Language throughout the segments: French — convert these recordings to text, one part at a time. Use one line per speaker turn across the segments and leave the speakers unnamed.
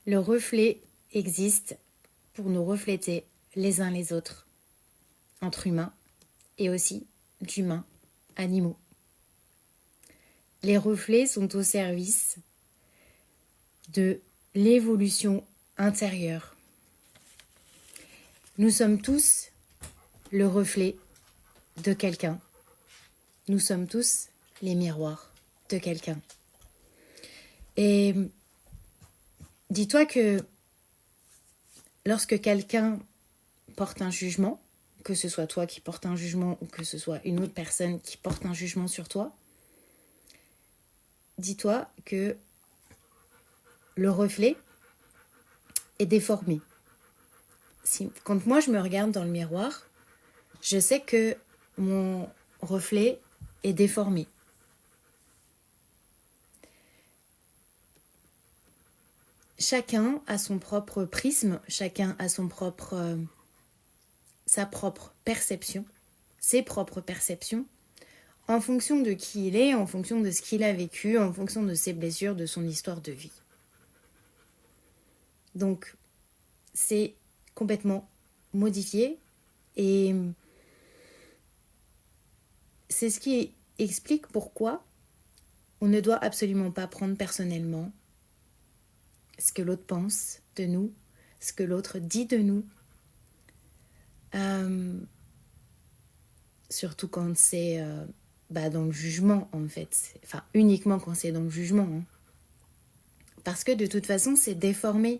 Le reflet existe pour nous refléter les uns les autres, entre humains et aussi d'humains, animaux. Les reflets sont au service de l'évolution intérieure. Nous sommes tous le reflet de quelqu'un. Nous sommes tous les miroirs de quelqu'un. Et dis-toi que lorsque quelqu'un porte un jugement, que ce soit toi qui portes un jugement ou que ce soit une autre personne qui porte un jugement sur toi, dis-toi que le reflet est déformé. Quand moi je me regarde dans le miroir, je sais que mon reflet est déformé. Chacun a son propre prisme, chacun a sa propre perception, ses propres perceptions, en fonction de qui il est, en fonction de ce qu'il a vécu, en fonction de ses blessures, de son histoire de vie. Donc, c'est complètement modifié et c'est ce qui explique pourquoi on ne doit absolument pas prendre personnellement ce que l'autre pense de nous, ce que l'autre dit de nous, surtout quand c'est dans le jugement en fait, enfin uniquement quand c'est dans le jugement, hein. Parce que de toute façon c'est déformé.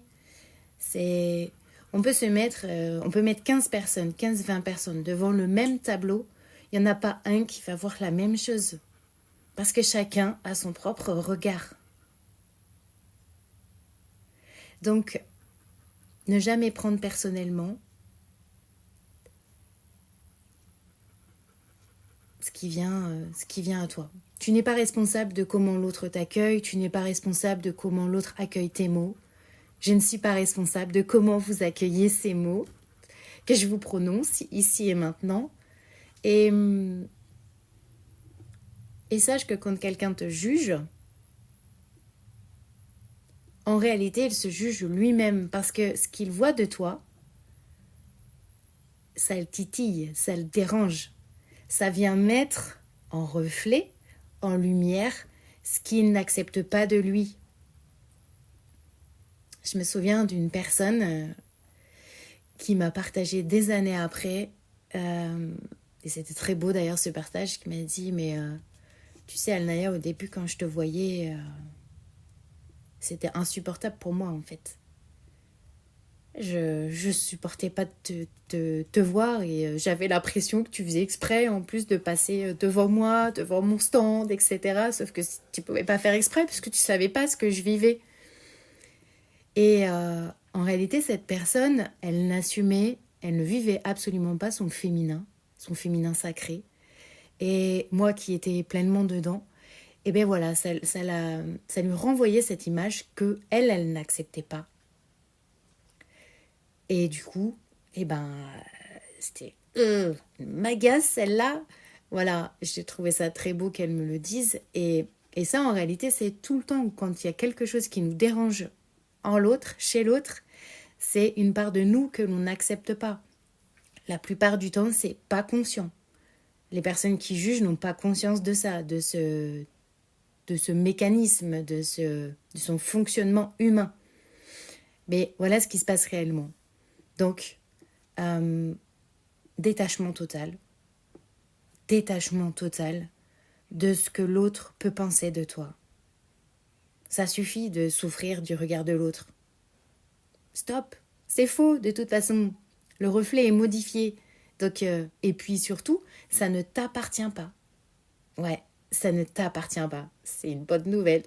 On peut mettre 15 personnes, 15-20 personnes devant le même tableau, il n'y en a pas un qui va voir la même chose. Parce que chacun a son propre regard. Donc, ne jamais prendre personnellement ce qui vient à toi. Tu n'es pas responsable de comment l'autre t'accueille, tu n'es pas responsable de comment l'autre accueille tes mots. Je ne suis pas responsable de comment vous accueillez ces mots que je vous prononce ici et maintenant. Et sache que quand quelqu'un te juge, en réalité, il se juge lui-même parce que ce qu'il voit de toi, ça le titille, ça le dérange. Ça vient mettre en reflet, en lumière, ce qu'il n'accepte pas de lui. Je me souviens d'une personne qui m'a partagé des années après, et c'était très beau d'ailleurs ce partage, qui m'a dit, mais tu sais Alnaya, au début quand je te voyais, c'était insupportable pour moi en fait. Je supportais pas de te voir et j'avais l'impression que tu faisais exprès en plus de passer devant moi, devant mon stand, etc. Sauf que tu pouvais pas faire exprès parce que tu savais pas ce que je vivais. Et en réalité, cette personne, elle ne vivait absolument pas son féminin sacré. Et moi qui étais pleinement dedans, et bien voilà, ça lui renvoyait cette image que elle n'acceptait pas. Et du coup, c'était m'agace celle-là. Voilà, j'ai trouvé ça très beau qu'elle me le dise. Et ça, en réalité, c'est tout le temps quand il y a quelque chose qui nous dérange en l'autre, chez l'autre, c'est une part de nous que l'on n'accepte pas. La plupart du temps, c'est pas conscient. Les personnes qui jugent n'ont pas conscience de ça, de ce mécanisme, de son fonctionnement humain. Mais voilà ce qui se passe réellement. Donc, détachement total de ce que l'autre peut penser de toi. Ça suffit de souffrir du regard de l'autre. Stop, c'est faux de toute façon. Le reflet est modifié. Donc, et puis surtout, ça ne t'appartient pas. Ouais, ça ne t'appartient pas. C'est une bonne nouvelle.